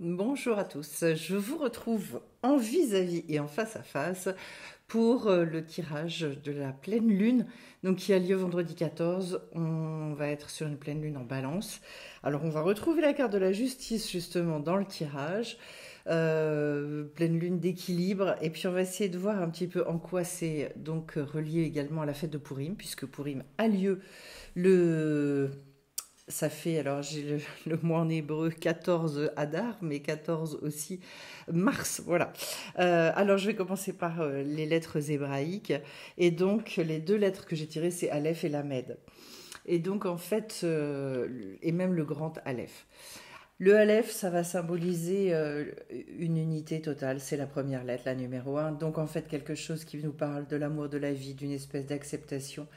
Bonjour à tous, je vous retrouve en vis-à-vis et en face à face pour le tirage de la pleine lune, donc qui a lieu vendredi 14. On va être sur une pleine lune en balance. Alors on va retrouver la carte de la justice justement dans le tirage, pleine lune d'équilibre, et puis on va essayer de voir un petit peu en quoi c'est donc relié également à la fête de Pourim, puisque Pourim a lieu le ça fait, alors j'ai le mois en hébreu 14 Adar, mais 14 aussi Mars, voilà. Alors je vais commencer par les lettres hébraïques. Et donc les deux lettres que j'ai tirées, c'est Aleph et Lamed. Et donc en fait, et même le grand Aleph. Le Aleph, ça va symboliser une unité totale, c'est la première lettre, la numéro un. Donc en fait quelque chose qui nous parle de l'amour de la vie, d'une espèce d'acceptation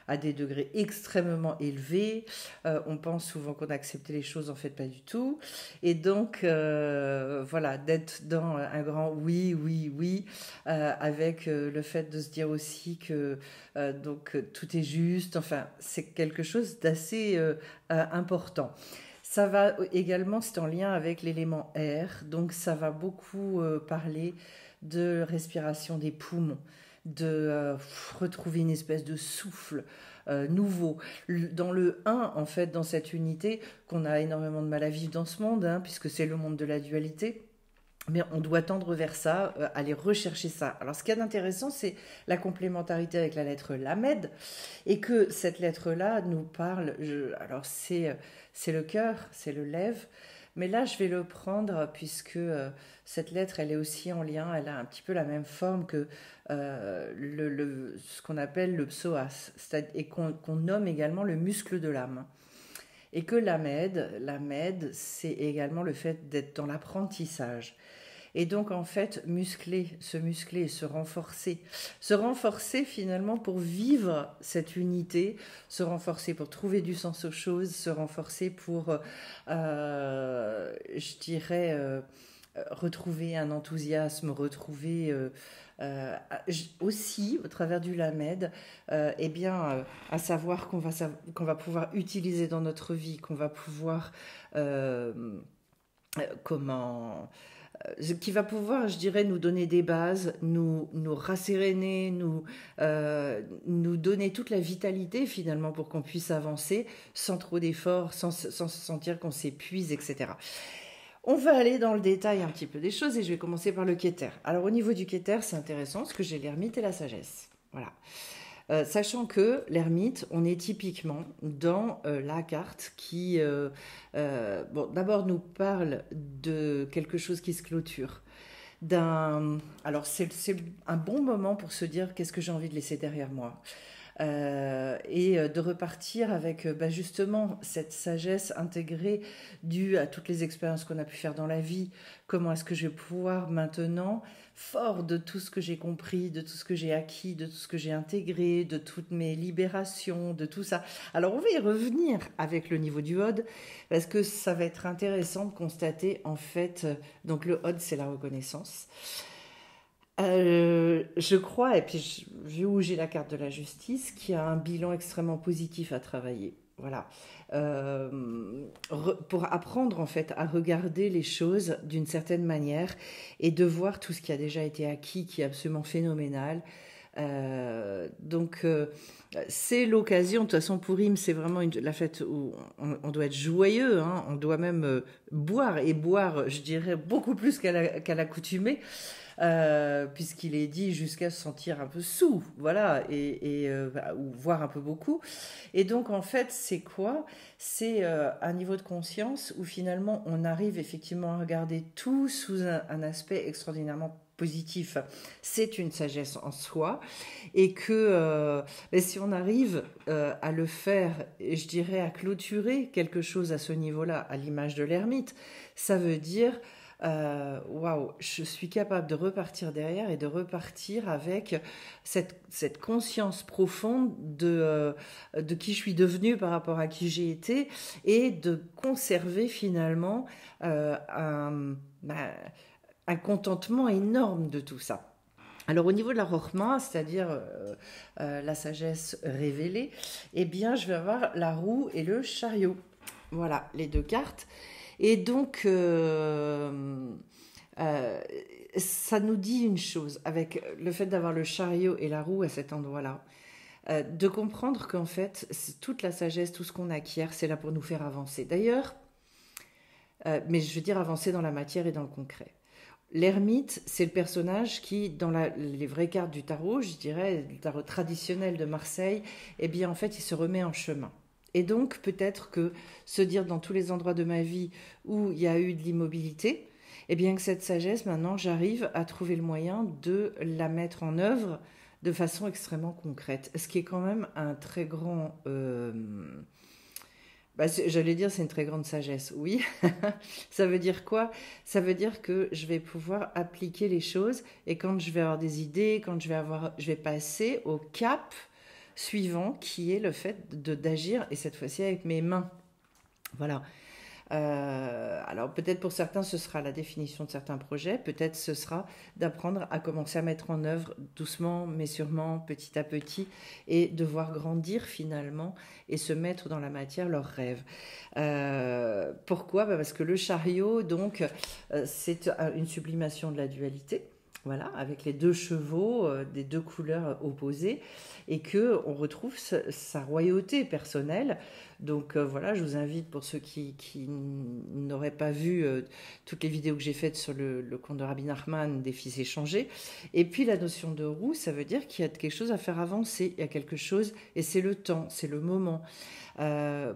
à des degrés extrêmement élevés. On pense souvent qu'on a accepté les choses, en fait pas du tout. Et donc, voilà, d'être dans un grand oui, oui, oui, avec le fait de se dire aussi que donc tout est juste. Enfin, c'est quelque chose d'assez important. Ça va également, c'est en lien avec l'élément air, donc ça va beaucoup parler de respiration des poumons, de retrouver une espèce de souffle nouveau. Dans le un, en fait, dans cette unité, qu'on a énormément de mal à vivre dans ce monde, hein, puisque c'est le monde de la dualité, mais on doit tendre vers ça, aller rechercher ça. Alors ce qui est intéressant, c'est la complémentarité avec la lettre Lamed, et que cette lettre-là nous parle, alors c'est le cœur, c'est le lève, mais là je vais le prendre puisque cette lettre, elle est aussi en lien, elle a un petit peu la même forme que ce qu'on appelle le psoas, et qu'on nomme également le muscle de l'âme. Et que l'Amed, c'est également le fait d'être dans l'apprentissage. Et donc en fait, se muscler, se renforcer finalement pour vivre cette unité, se renforcer pour trouver du sens aux choses, se renforcer pour, je dirais, retrouver un enthousiasme, retrouver aussi au travers du Lamed, eh bien, à savoir qu'on va pouvoir utiliser dans notre vie, qu'on va pouvoir comment qui va pouvoir, je dirais, nous donner des bases, nous rasséréner, nous donner toute la vitalité finalement pour qu'on puisse avancer sans trop d'efforts, sans se sentir qu'on s'épuise, etc. On va aller dans le détail un petit peu des choses et je vais commencer par le Keter. Alors au niveau du Keter, c'est intéressant parce que j'ai l'ermite et la sagesse. Voilà. Sachant que l'ermite, on est typiquement dans la carte qui, bon, d'abord nous parle de quelque chose qui se clôture. Alors c'est un bon moment pour se dire qu'est-ce que j'ai envie de laisser derrière moi. Et de repartir avec bah, justement cette sagesse intégrée due à toutes les expériences qu'on a pu faire dans la vie. Comment est-ce que je vais pouvoir maintenant, fort de tout ce que j'ai compris, de tout ce que j'ai acquis, de tout ce que j'ai intégré, de toutes mes libérations, de tout ça. Alors on va y revenir avec le niveau du Hod, parce que ça va être intéressant de constater en fait, donc le Hod c'est la reconnaissance. Je crois, et puis vu où j'ai la carte de la justice, qu'il y a un bilan extrêmement positif à travailler. Voilà. Pour apprendre en fait à regarder les choses d'une certaine manière et de voir tout ce qui a déjà été acquis, qui est absolument phénoménal. Donc c'est l'occasion, de toute façon Pourim c'est vraiment la fête où on doit être joyeux, hein, on doit même boire, et boire je dirais beaucoup plus qu'à l'accoutumée. Puisqu'il est dit jusqu'à se sentir un peu sous, voilà, ou voire un peu beaucoup. Et donc en fait, c'est quoi? C'est un niveau de conscience où finalement on arrive effectivement à regarder tout sous un aspect extraordinairement positif. C'est une sagesse en soi, et que si on arrive à le faire, je dirais à clôturer quelque chose à ce niveau-là, à l'image de l'ermite, ça veut dire waouh, je suis capable de repartir derrière et de repartir avec cette conscience profonde de qui je suis devenue par rapport à qui j'ai été, et de conserver finalement un contentement énorme de tout ça. Alors au niveau de la Rochma, c'est-à-dire la sagesse révélée, eh bien je vais avoir la roue et le chariot. Voilà, les deux cartes. Et donc, ça nous dit une chose, avec le fait d'avoir le chariot et la roue à cet endroit-là, de comprendre qu'en fait, toute la sagesse, tout ce qu'on acquiert, c'est là pour nous faire avancer. D'ailleurs, mais je veux dire avancer dans la matière et dans le concret. L'ermite, c'est le personnage qui, dans les vraies cartes du tarot, je dirais, le tarot traditionnel de Marseille, eh bien, en fait, il se remet en chemin. Et donc, peut-être que se dire dans tous les endroits de ma vie où il y a eu de l'immobilité, eh bien, que cette sagesse, maintenant, j'arrive à trouver le moyen de la mettre en œuvre de façon extrêmement concrète. Ce qui est quand même un très grand... j'allais dire c'est une très grande sagesse, oui. Ça veut dire quoi? Ça veut dire que je vais pouvoir appliquer les choses et quand je vais avoir des idées, je vais passer au cap suivant qui est le fait d'agir et cette fois-ci avec mes mains. Voilà. Alors peut-être pour certains ce sera la définition de certains projets, peut-être ce sera d'apprendre à commencer à mettre en œuvre doucement mais sûrement, petit à petit, et de voir grandir finalement et se mettre dans la matière leurs rêves. Pourquoi? Parce que le chariot, donc, c'est une sublimation de la dualité. Voilà, avec les deux chevaux des deux couleurs opposées, et que on retrouve sa royauté personnelle. Donc voilà, je vous invite pour ceux qui n'auraient pas vu toutes les vidéos que j'ai faites sur le compte de Rabbi Nachman, des fils échangés. Et puis la notion de roue, ça veut dire qu'il y a quelque chose à faire avancer, il y a quelque chose, et c'est le temps, c'est le moment.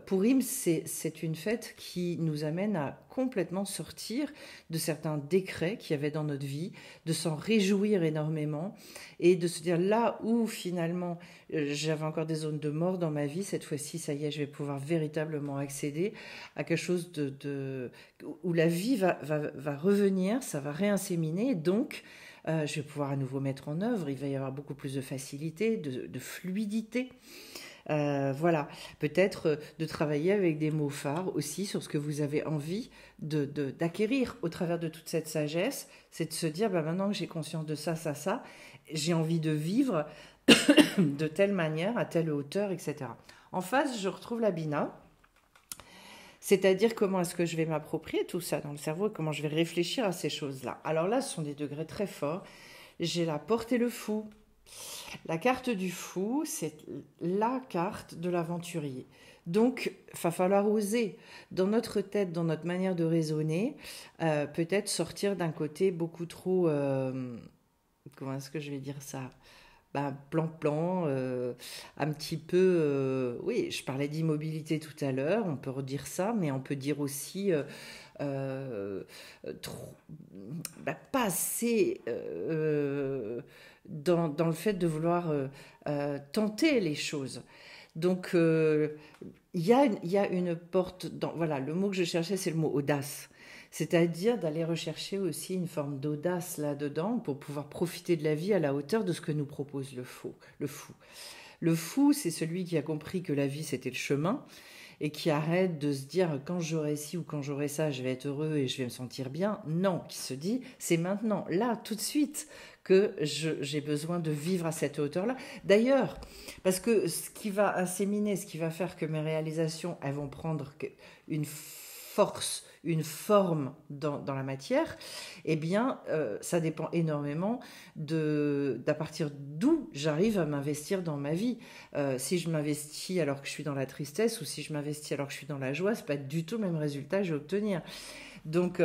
Purim, c'est une fête qui nous amène à complètement sortir de certains décrets qu'il y avait dans notre vie, de s'en réjouir énormément et de se dire là où finalement j'avais encore des zones de mort dans ma vie, cette fois-ci ça y est, je vais pouvoir véritablement accéder à quelque chose où la vie va revenir, ça va réinséminer, donc je vais pouvoir à nouveau mettre en œuvre, il va y avoir beaucoup plus de facilité, de fluidité. Voilà, peut-être de travailler avec des mots phares aussi sur ce que vous avez envie d'acquérir au travers de toute cette sagesse, c'est de se dire, maintenant que j'ai conscience de ça, j'ai envie de vivre de telle manière, à telle hauteur, etc. En face, je retrouve la Bina, c'est-à-dire comment est-ce que je vais m'approprier tout ça dans le cerveau et comment je vais réfléchir à ces choses-là. Alors là, ce sont des degrés très forts. J'ai la porte et le fou. La carte du fou, c'est la carte de l'aventurier. Donc, il va falloir oser, dans notre tête, dans notre manière de raisonner, peut-être sortir d'un côté beaucoup trop... comment est-ce que je vais dire ça? Plan-plan, un petit peu... oui, je parlais d'immobilité tout à l'heure, on peut redire ça, mais on peut dire aussi... pas assez dans le fait de vouloir tenter les choses. Donc, il y a une porte... voilà, le mot que je cherchais, c'est le mot audace. C'est-à-dire d'aller rechercher aussi une forme d'audace là-dedans pour pouvoir profiter de la vie à la hauteur de ce que nous propose le fou. Le fou, c'est celui qui a compris que la vie, c'était le chemin et qui arrête de se dire quand j'aurai ci ou quand j'aurai ça, je vais être heureux et je vais me sentir bien. Non, qui se dit c'est maintenant, là, tout de suite que j'ai besoin de vivre à cette hauteur-là. D'ailleurs, parce que ce qui va inséminer, ce qui va faire que mes réalisations, elles vont prendre une force, une forme dans la matière, eh bien, ça dépend énormément d'à partir d'où j'arrive à m'investir dans ma vie. Si je m'investis alors que je suis dans la tristesse ou si je m'investis alors que je suis dans la joie, c'est pas du tout le même résultat que je vais obtenir. Donc,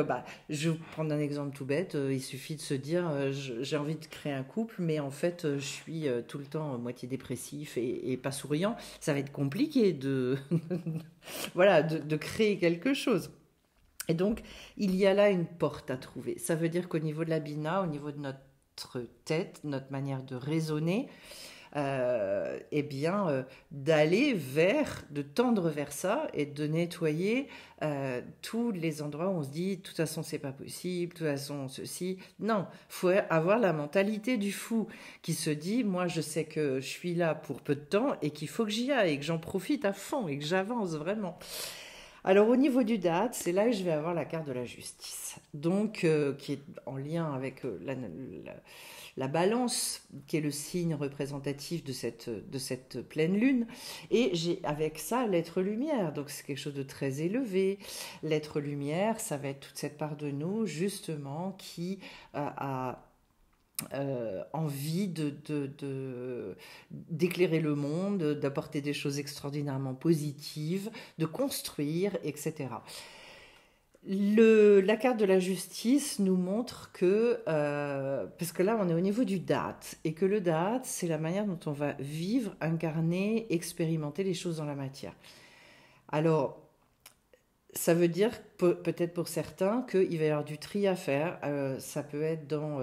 je vais prendre un exemple tout bête. Il suffit de se dire, j'ai envie de créer un couple, mais en fait, je suis tout le temps moitié dépressif et pas souriant. Ça va être compliqué voilà, de créer quelque chose. Et donc, il y a là une porte à trouver. Ça veut dire qu'au niveau de la Bina, au niveau de notre tête, notre manière de raisonner, d'aller de tendre vers ça et de nettoyer tous les endroits où on se dit de toute façon c'est pas possible, de toute façon ceci. Non, faut avoir la mentalité du fou qui se dit moi je sais que je suis là pour peu de temps et qu'il faut que j'y aille et que j'en profite à fond et que j'avance vraiment. Alors au niveau du date, c'est là que je vais avoir la carte de la justice, donc qui est en lien avec la balance, qui est le signe représentatif de cette pleine lune, et j'ai avec ça l'être lumière, donc c'est quelque chose de très élevé. L'être lumière, ça va être toute cette part de nous justement qui a envie d'éclairer le monde, d'apporter des choses extraordinairement positives, de construire, etc. La carte de la justice nous montre que, parce que là on est au niveau du date, et que le date c'est la manière dont on va vivre, incarner, expérimenter les choses dans la matière. Alors, ça veut dire peut-être pour certains qu'il va y avoir du tri à faire. Ça peut être dans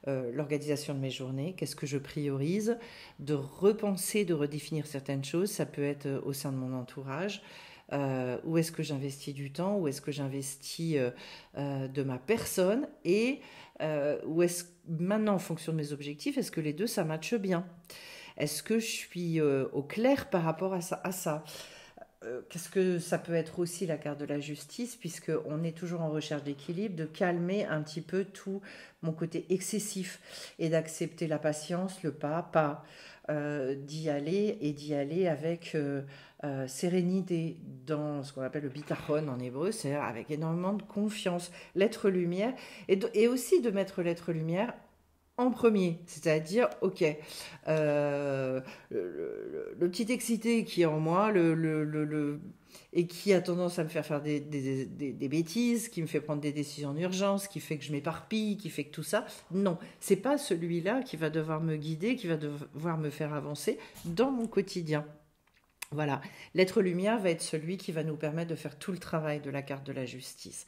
l'organisation de mes journées, qu'est-ce que je priorise, de repenser, de redéfinir certaines choses. Ça peut être au sein de mon entourage. Où est-ce que j'investis du temps, où est-ce que j'investis de ma personne, et où est-ce maintenant en fonction de mes objectifs, est-ce que les deux ça matche bien? Est-ce que je suis au clair par rapport à ça? Qu'est-ce que ça peut être aussi la carte de la justice, puisqu'on est toujours en recherche d'équilibre, de calmer un petit peu tout mon côté excessif et d'accepter la patience, le pas à pas, d'y aller et d'y aller avec sérénité, dans ce qu'on appelle le bitachon en hébreu, c'est-à-dire avec énormément de confiance, l'être lumière, et aussi de mettre l'être lumière en premier, c'est-à-dire, ok, le petit excité qui est en moi, et qui a tendance à me faire des bêtises, qui me fait prendre des décisions en urgence, qui fait que je m'éparpille, qui fait que tout ça, non, c'est pas celui-là qui va devoir me guider, qui va devoir me faire avancer dans mon quotidien. Voilà, l'être lumière va être celui qui va nous permettre de faire tout le travail de la carte de la justice.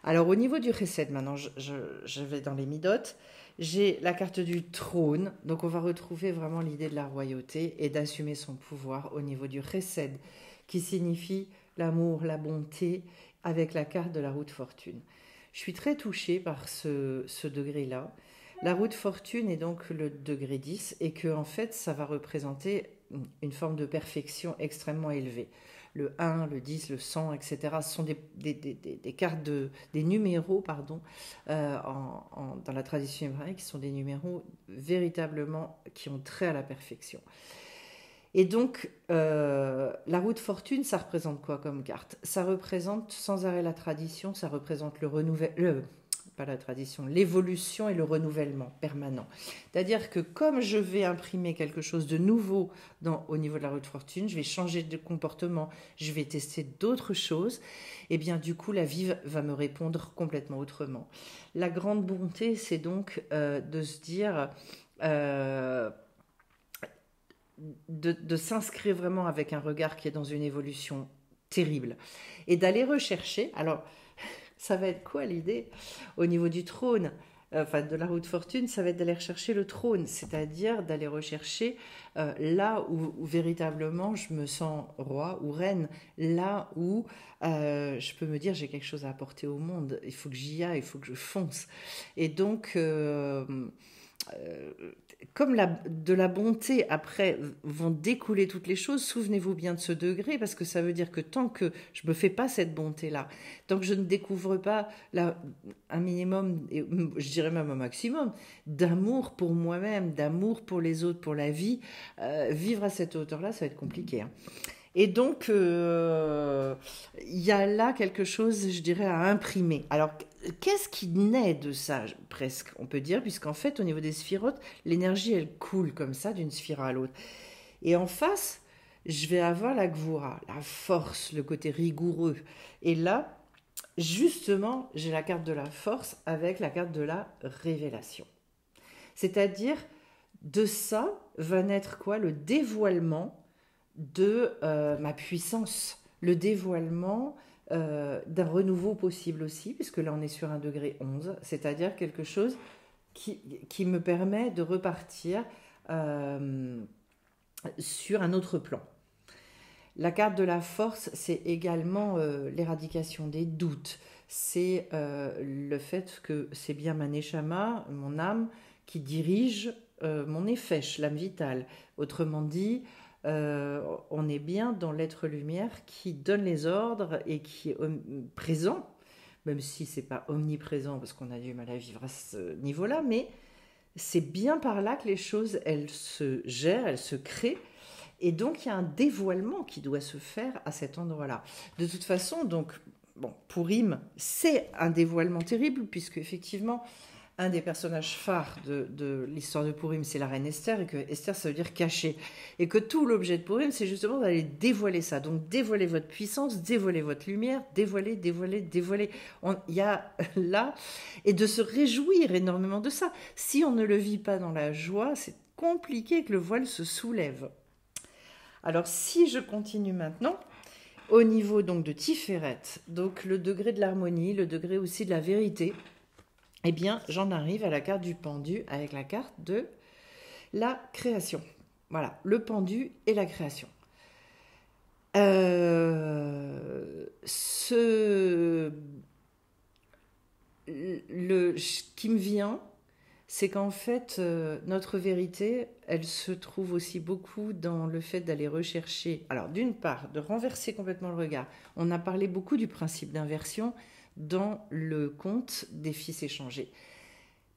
Alors au niveau du Chesed, maintenant je vais dans les midotes, j'ai la carte du trône, donc on va retrouver vraiment l'idée de la royauté et d'assumer son pouvoir au niveau du Chesed, qui signifie l'amour, la bonté, avec la carte de la roue de fortune. Je suis très touchée par ce degré-là. La roue de fortune est donc le degré 10, et que en fait ça va représenter une forme de perfection extrêmement élevée. Le 1, le 10, le 100, etc. Ce sont des cartes, des numéros, pardon, dans la tradition hébraïque, qui sont des numéros véritablement qui ont trait à la perfection. Et donc, la roue de fortune, ça représente quoi comme carte? Ça représente sans arrêt la tradition, ça représente le renouvellement, pas la tradition, l'évolution et le renouvellement permanent. C'est-à-dire que comme je vais imprimer quelque chose de nouveau au niveau de la roue de fortune, je vais changer de comportement, je vais tester d'autres choses, et bien du coup la vie va me répondre complètement autrement. La grande bonté, c'est donc de se dire... de s'inscrire vraiment avec un regard qui est dans une évolution terrible, et d'aller rechercher, alors ça va être quoi l'idée au niveau du trône, enfin de la roue de fortune, ça va être d'aller rechercher le trône, c'est-à-dire d'aller rechercher là où véritablement je me sens roi ou reine, là où je peux me dire j'ai quelque chose à apporter au monde, il faut que j'y aille, il faut que je fonce. Et donc comme de la bonté après vont découler toutes les choses, souvenez-vous bien de ce degré, parce que ça veut dire que tant que je me fais pas cette bonté-là, tant que je ne découvre pas un minimum, et je dirais même un maximum, d'amour pour moi-même, d'amour pour les autres, pour la vie, vivre à cette hauteur-là, ça va être compliqué, hein. Et donc, il y a là quelque chose, je dirais, à imprimer. Alors, qu'est-ce qui naît de ça, presque, on peut dire, puisqu'en fait, au niveau des sphirotes, l'énergie, elle coule comme ça, d'une sphère à l'autre. Et en face, je vais avoir la gvoura, la force, le côté rigoureux. Et là, justement, j'ai la carte de la force avec la carte de la révélation. C'est-à-dire, de ça va naître quoi? Le dévoilement de ma puissance, le dévoilement d'un renouveau possible aussi, puisque là on est sur un degré 11, c'est-à-dire quelque chose qui me permet de repartir sur un autre plan. La carte de la force, c'est également l'éradication des doutes, c'est le fait que c'est bien ma neshama, mon âme, qui dirige mon nefesh, l'âme vitale. Autrement dit, on est bien dans l'être lumière qui donne les ordres et qui est présent, même si c'est pas omniprésent parce qu'on a du mal à vivre à ce niveau-là, mais c'est bien par là que les choses, elles se gèrent, elles se créent. Et donc, il y a un dévoilement qui doit se faire à cet endroit-là. De toute façon, donc, bon, Pourim, c'est un dévoilement terrible, puisque effectivement, un des personnages phares de l'histoire de Pourim, c'est la reine Esther, et que Esther, ça veut dire cacher. Et que tout l'objet de Pourim, c'est justement d'aller dévoiler ça. Donc, dévoiler votre puissance, dévoiler votre lumière, dévoiler. Il y a là, et de se réjouir énormément de ça. Si on ne le vit pas dans la joie, c'est compliqué que le voile se soulève. Alors, si je continue maintenant, au niveau donc de Tiferet, donc le degré de l'harmonie, le degré aussi de la vérité, eh bien, j'en arrive à la carte du pendu avec la carte de la création. Voilà, le pendu et la création. Ce qui me vient, c'est qu'en fait, notre vérité, elle se trouve aussi beaucoup dans le fait d'aller rechercher, alors d'une part, de renverser complètement le regard. On a parlé beaucoup du principe d'inversion dans le conte des fils échangés.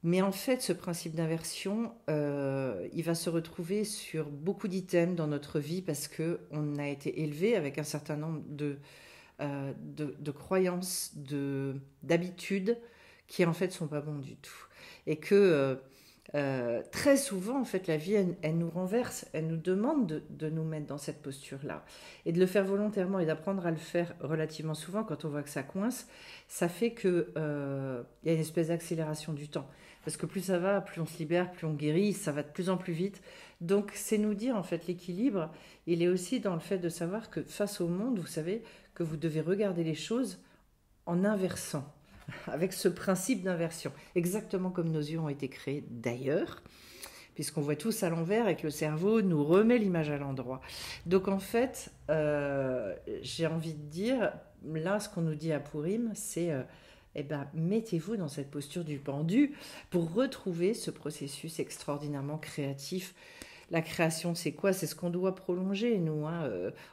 Mais en fait, ce principe d'inversion, il va se retrouver sur beaucoup d'items dans notre vie parce qu'on a été élevé avec un certain nombre de croyances, d'habitudes qui en fait sont pas bons du tout. Et que très souvent, en fait, la vie, elle nous renverse, elle nous demande de nous mettre dans cette posture-là. Et de le faire volontairement et d'apprendre à le faire relativement souvent quand on voit que ça coince, ça fait qu'il y a une espèce d'accélération du temps. Parce que plus ça va, plus on se libère, plus on guérit, ça va de plus en plus vite. Donc c'est nous dire, en fait, l'équilibre, il est aussi dans le fait de savoir que face au monde, vous savez, que vous devez regarder les choses en inversant, avec ce principe d'inversion, exactement comme nos yeux ont été créés d'ailleurs, puisqu'on voit tous à l'envers et que le cerveau nous remet l'image à l'endroit. Donc en fait, j'ai envie de dire, là, ce qu'on nous dit à Pourim, c'est mettez-vous dans cette posture du pendu pour retrouver ce processus extraordinairement créatif. La création, c'est quoi? C'est ce qu'on doit prolonger, nous.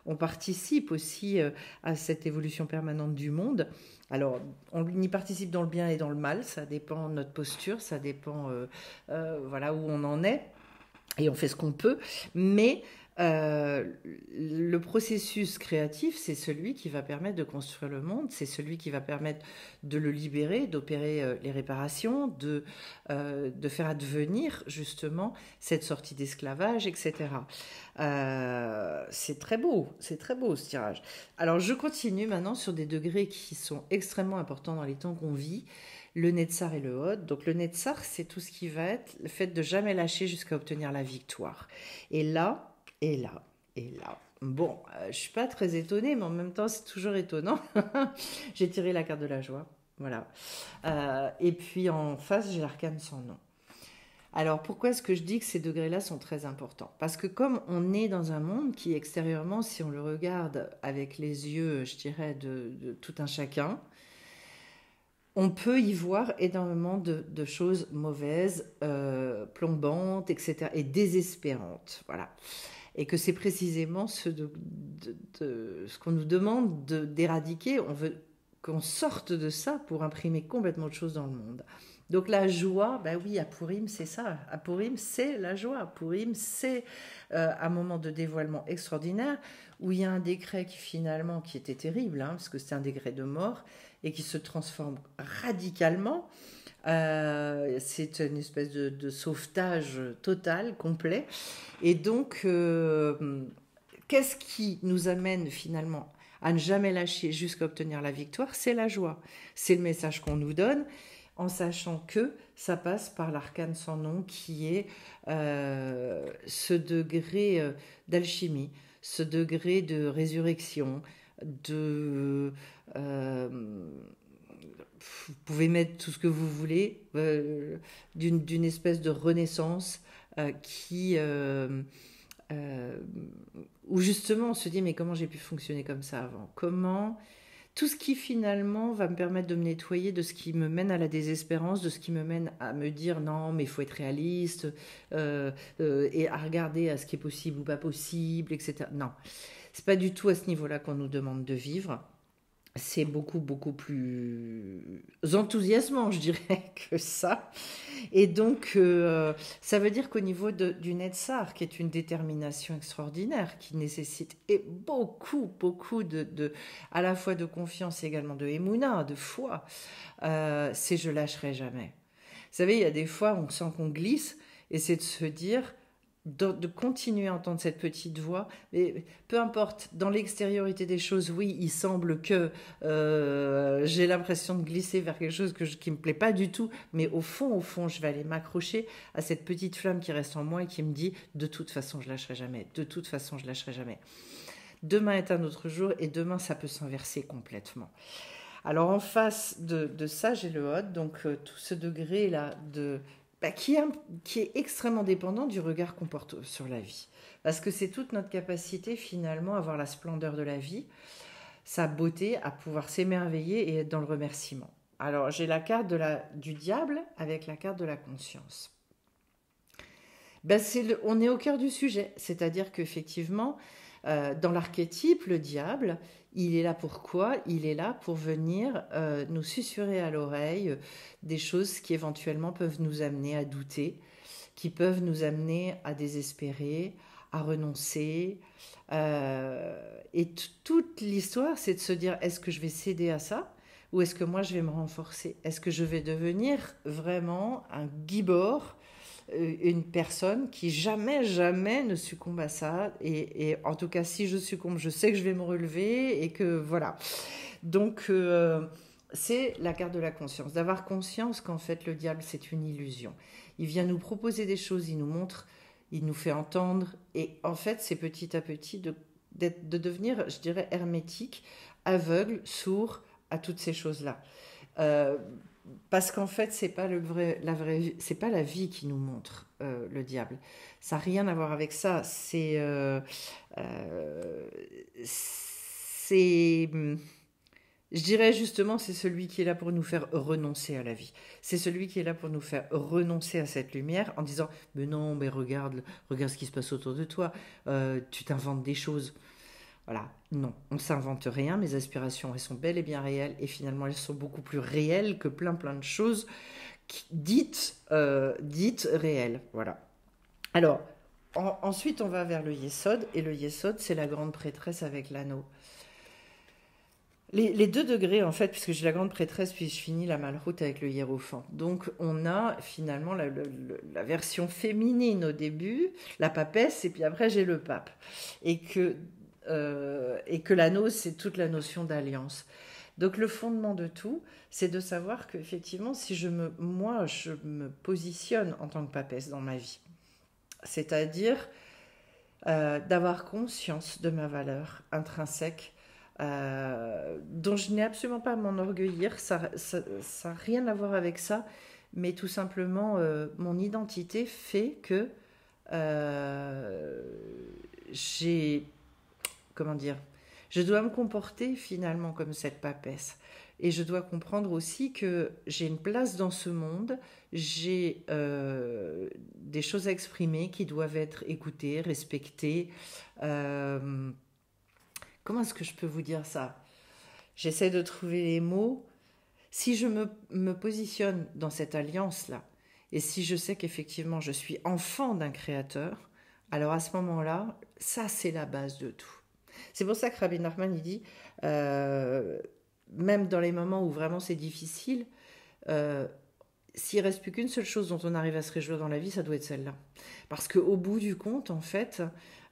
On participe aussi à cette évolution permanente du monde. Alors, on y participe dans le bien et dans le mal. Ça dépend de notre posture, ça dépend voilà, où on en est. Et on fait ce qu'on peut. Mais le processus créatif, c'est celui qui va permettre de construire le monde, c'est celui qui va permettre de le libérer, d'opérer les réparations, de faire advenir justement cette sortie d'esclavage, etc. C'est très beau ce tirage. Alors je continue maintenant sur des degrés qui sont extrêmement importants dans les temps qu'on vit. Le Netzar et le Hod. Donc le Netzar, c'est tout ce qui va être le fait de jamais lâcher jusqu'à obtenir la victoire. Et là, bon, je suis pas très étonnée, mais en même temps, c'est toujours étonnant. J'ai tiré la carte de la joie. Voilà. Et puis en face, j'ai l'arcane sans nom. Alors pourquoi est-ce que je dis que ces degrés-là sont très importants? Parce que comme on est dans un monde qui extérieurement, si on le regarde avec les yeux, je dirais, de tout un chacun, on peut y voir énormément de choses mauvaises, plombantes, etc. et désespérantes. Voilà. Et que c'est précisément ce qu'on nous demande d'éradiquer. On veut qu'on sorte de ça pour imprimer complètement autre chose dans le monde. Donc la joie, ben oui, à Pourim, c'est ça. À Pourim, c'est la joie. À Pourim, c'est un moment de dévoilement extraordinaire où il y a un décret qui était terrible, parce que c'était un décret de mort, et qui se transforme radicalement. C'est une espèce de sauvetage total, complet. Et donc, qu'est-ce qui nous amène finalement à ne jamais lâcher jusqu'à obtenir la victoire? C'est la joie. C'est le message qu'on nous donne, en sachant que ça passe par l'arcane sans nom, qui est ce degré d'alchimie, ce degré de résurrection, vous pouvez mettre tout ce que vous voulez, d'une espèce de renaissance où justement on se dit mais comment j'ai pu fonctionner comme ça avant? Comment tout ce qui finalement va me permettre de me nettoyer de ce qui me mène à la désespérance, de ce qui me mène à me dire non, mais il faut être réaliste, et à regarder à ce qui est possible ou pas possible, etc. Non, c'est pas du tout à ce niveau-là qu'on nous demande de vivre. C'est beaucoup, beaucoup plus enthousiasmant, je dirais, que ça. Et donc, ça veut dire qu'au niveau du Netzar, qui est une détermination extraordinaire, qui nécessite et beaucoup, beaucoup à la fois de confiance et également de émouna, de foi, c'est je lâcherai jamais. Vous savez, il y a des fois, on sent qu'on glisse, et c'est de se dire, de continuer à entendre cette petite voix, mais peu importe, dans l'extériorité des choses, oui, il semble que j'ai l'impression de glisser vers quelque chose qui me plaît pas du tout, mais au fond, je vais aller m'accrocher à cette petite flamme qui reste en moi et qui me dit, de toute façon, je lâcherai jamais, de toute façon, je lâcherai jamais. Demain est un autre jour, et demain, ça peut s'inverser complètement. Alors, en face de ça, j'ai le Hod, donc tout ce degré-là qui est extrêmement dépendant du regard qu'on porte sur la vie. Parce que c'est toute notre capacité finalement à voir la splendeur de la vie, sa beauté, à pouvoir s'émerveiller et être dans le remerciement. Alors j'ai la carte du diable avec la carte de la conscience. On est au cœur du sujet, c'est-à-dire qu'effectivement, dans l'archétype, le diable, il est là pour quoi? Il est là pour venir nous susurrer à l'oreille des choses qui éventuellement peuvent nous amener à douter, qui peuvent nous amener à désespérer, à renoncer. Et toute l'histoire, c'est de se dire, est-ce que je vais céder à ça? Ou est-ce que moi, je vais me renforcer? Est-ce que je vais devenir vraiment un gibor, une personne qui jamais, jamais ne succombe à ça. Et en tout cas, si je succombe, je sais que je vais me relever et que voilà. Donc, c'est la carte de la conscience. D'avoir conscience qu'en fait, le diable, c'est une illusion. Il vient nous proposer des choses, il nous montre, il nous fait entendre. Et en fait, c'est petit à petit de devenir, je dirais, hermétique, aveugle, sourd à toutes ces choses-là. Parce qu'en fait, c'est pas c'est pas la vie qui nous montre le diable. Ça n'a rien à voir avec ça. Je dirais justement, c'est celui qui est là pour nous faire renoncer à la vie. C'est celui qui est là pour nous faire renoncer à cette lumière en disant, mais non, mais regarde ce qui se passe autour de toi. Tu t'inventes des choses. Voilà, non, on ne s'invente rien, mes aspirations, elles sont bel et bien réelles, et finalement elles sont beaucoup plus réelles que plein de choses dites réelles, voilà. Alors, ensuite on va vers le Yesod, et le Yesod c'est la grande prêtresse avec l'anneau. Les 2 degrés, en fait, puisque j'ai la grande prêtresse, puis je finis la Malroute avec le hiérophant. Donc, on a finalement la version féminine au début, la papesse, et puis après, j'ai le pape. Et que l'anneau, c'est toute la notion d'alliance. Donc, le fondement de tout, c'est de savoir qu'effectivement, si je me positionne en tant que papesse dans ma vie, c'est-à-dire d'avoir conscience de ma valeur intrinsèque, dont je n'ai absolument pas à m'enorgueillir, ça n'a rien à voir avec ça, mais tout simplement mon identité fait que je dois me comporter finalement comme cette papesse. Et je dois comprendre aussi que j'ai une place dans ce monde, j'ai des choses à exprimer qui doivent être écoutées, respectées. Comment est-ce que je peux vous dire ça? J'essaie de trouver les mots. Si je me positionne dans cette alliance-là, et si je sais qu'effectivement je suis enfant d'un créateur, alors à ce moment-là, ça c'est la base de tout. C'est pour ça que Rabbi Nachman il dit, même dans les moments où vraiment c'est difficile, s'il ne reste plus qu'une seule chose dont on arrive à se réjouir dans la vie, ça doit être celle-là. Parce qu'au bout du compte, en fait,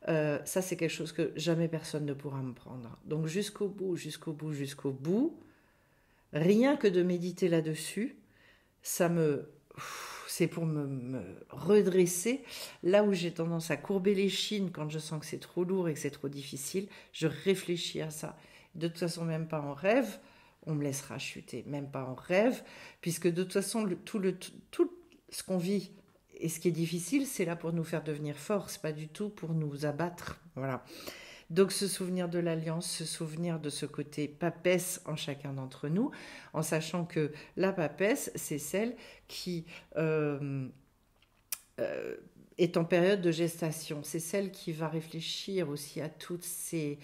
ça c'est quelque chose que jamais personne ne pourra me prendre. Donc jusqu'au bout, rien que de méditer là-dessus, c'est pour me redresser. Là où j'ai tendance à courber les chines quand je sens que c'est trop lourd et que c'est trop difficile, je réfléchis à ça. De toute façon, même pas en rêve, on me laissera chuter, même pas en rêve, puisque de toute façon, tout ce qu'on vit et ce qui est difficile, c'est là pour nous faire devenir forts, c'est pas du tout pour nous abattre. Voilà. Donc se souvenir de l'alliance, se souvenir de ce côté papesse en chacun d'entre nous, en sachant que la papesse, c'est celle qui est en période de gestation. C'est celle qui va réfléchir aussi à tous ces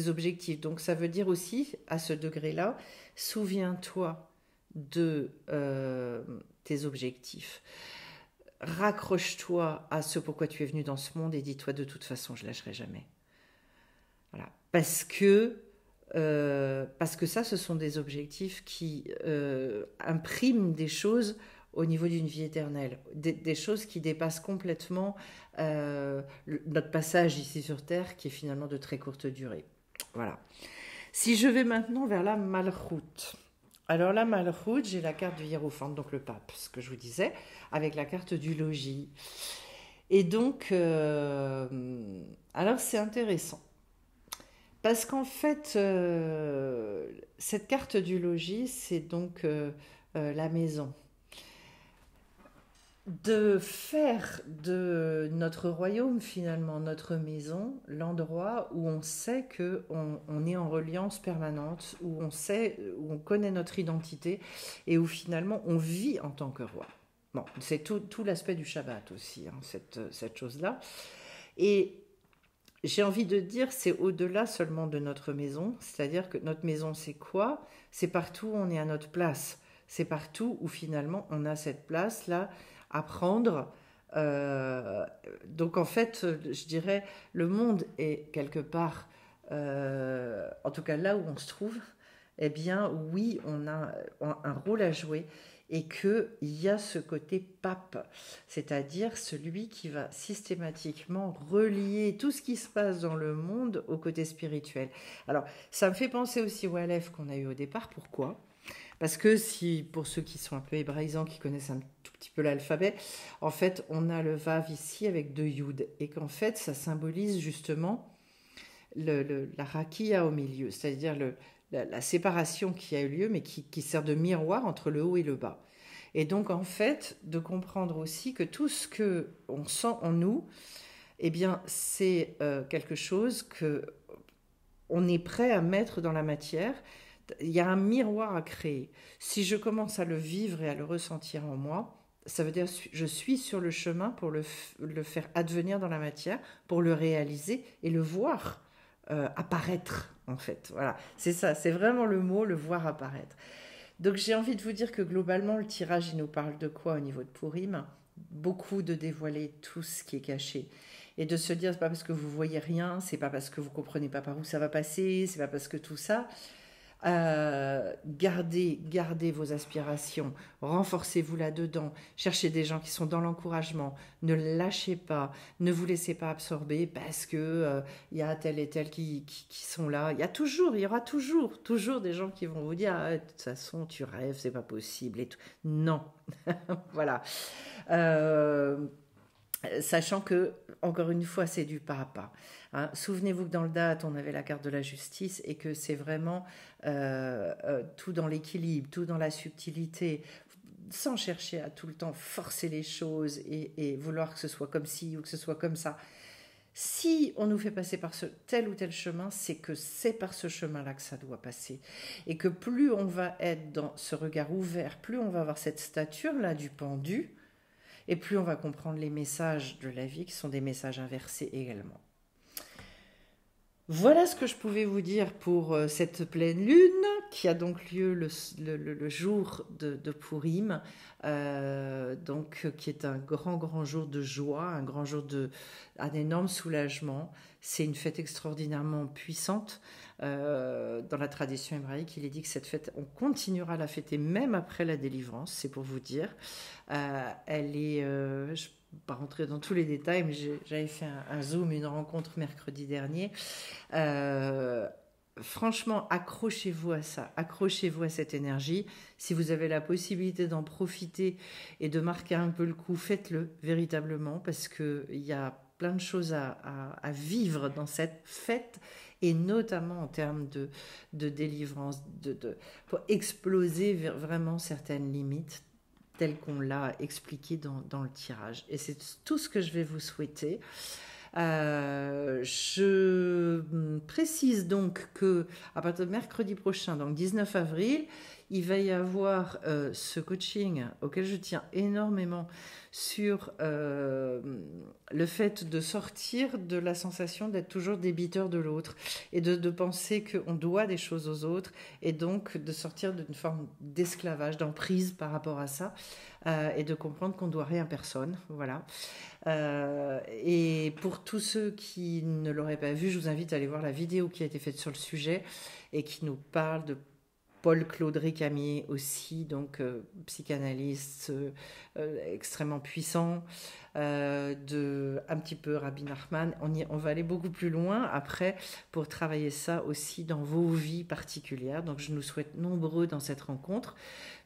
objectifs. Donc ça veut dire aussi, à ce degré-là, souviens-toi de tes objectifs. Raccroche-toi à ce pourquoi tu es venu dans ce monde et dis-toi de toute façon, je ne lâcherai jamais. Voilà. Parce que ça, ce sont des objectifs qui impriment des choses au niveau d'une vie éternelle, des choses qui dépassent complètement notre passage ici sur Terre, qui est finalement de très courte durée. Voilà. Si je vais maintenant vers la Malchoute. Alors la Malchoute, j'ai la carte du Hiérophant, donc le pape, ce que je vous disais, avec la carte du logis. Et donc, alors c'est intéressant. Parce qu'en fait, cette carte du logis, c'est donc la maison. De faire de notre royaume, finalement, notre maison, l'endroit où on sait qu'on est en reliance permanente, où on connaît notre identité et où finalement on vit en tant que roi. Bon, c'est tout l'aspect du Shabbat aussi, hein, cette chose-là. Et j'ai envie de dire, c'est au-delà seulement de notre maison, c'est-à-dire que notre maison, c'est quoi? C'est partout où on est à notre place. C'est partout où finalement on a cette place-là à prendre. Donc en fait, je dirais, le monde est quelque part, en tout cas là où on se trouve, eh bien oui, on a un rôle à jouer et qu'il y a ce côté pape, c'est-à-dire celui qui va systématiquement relier tout ce qui se passe dans le monde au côté spirituel. Alors, ça me fait penser aussi au Aleph qu'on a eu au départ. Pourquoi ? Parce que pour ceux qui sont un peu hébraïsants, qui connaissent un tout petit peu l'alphabet, en fait, on a le Vav ici avec 2 Yud, et qu'en fait, ça symbolise justement la rakia au milieu, c'est-à-dire la séparation qui a eu lieu, mais qui sert de miroir entre le haut et le bas. Et donc, en fait, de comprendre aussi que tout ce qu'on sent en nous, eh bien, c'est quelque chose qu'on est prêt à mettre dans la matière. Il y a un miroir à créer. Si je commence à le vivre et à le ressentir en moi, ça veut dire que je suis sur le chemin pour le faire advenir dans la matière, pour le réaliser et le voir apparaître, en fait. Voilà, c'est ça, c'est vraiment le mot, le voir apparaître. Donc j'ai envie de vous dire que globalement, le tirage, il nous parle de quoi au niveau de Purim? Beaucoup de dévoiler tout ce qui est caché. Et de se dire, c'est pas parce que vous voyez rien, c'est pas parce que vous comprenez pas par où ça va passer, c'est pas parce que tout ça... gardez vos aspirations, renforcez-vous là-dedans, cherchez des gens qui sont dans l'encouragement, ne lâchez pas, ne vous laissez pas absorber parce que y a tel et tel qui sont là. Il y aura toujours des gens qui vont vous dire ah, de toute façon tu rêves, c'est pas possible et tout. Non, voilà. Sachant que, encore une fois, c'est du pas à pas. Hein. Souvenez-vous que dans le date, on avait la carte de la justice et que c'est vraiment tout dans l'équilibre, tout dans la subtilité, sans chercher à tout le temps forcer les choses et vouloir que ce soit comme ci ou que ce soit comme ça. Si on nous fait passer par tel ou tel chemin, c'est que c'est par ce chemin-là que ça doit passer. Et que plus on va être dans ce regard ouvert, plus on va avoir cette stature-là du pendu, et plus on va comprendre les messages de la vie qui sont des messages inversés également. Voilà ce que je pouvais vous dire pour cette pleine lune qui a donc lieu le jour de Purim, donc qui est un grand jour de joie, un énorme soulagement. C'est une fête extraordinairement puissante. Dans la tradition hébraïque, il est dit que cette fête, on continuera à la fêter même après la délivrance, c'est pour vous dire. Elle est, je ne vais pas rentrer dans tous les détails, mais j'avais fait un Zoom, une rencontre mercredi dernier. Franchement, accrochez-vous à ça, accrochez-vous à cette énergie. Si vous avez la possibilité d'en profiter et de marquer un peu le coup, faites-le véritablement, parce qu'il y a plein de choses à vivre dans cette fête, et notamment en termes de délivrance, pour exploser vraiment certaines limites, telles qu'on l'a expliqué dans le tirage. Et c'est tout ce que je vais vous souhaiter. Je précise donc que à partir de mercredi prochain, donc 19 avril, il va y avoir ce coaching auquel je tiens énormément sur le fait de sortir de la sensation d'être toujours débiteur de l'autre et de penser qu'on doit des choses aux autres et donc de sortir d'une forme d'esclavage, d'emprise par rapport à ça et de comprendre qu'on ne doit rien à personne. Voilà. Et pour tous ceux qui ne l'auraient pas vu, je vous invite à aller voir la vidéo qui a été faite sur le sujet et qui nous parle de Paul-Claude Récamier aussi, donc psychanalyste extrêmement puissant, de un petit peu Rabbi Nachman. On va aller beaucoup plus loin après pour travailler ça aussi dans vos vies particulières. Donc je nous souhaite nombreux dans cette rencontre.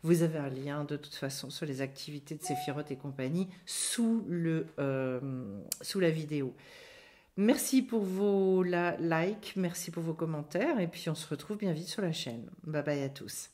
Vous avez un lien de toute façon sur les activités de Séphiroth et compagnie sous la vidéo. Merci pour vos likes, merci pour vos commentaires et puis on se retrouve bien vite sur la chaîne. Bye bye à tous.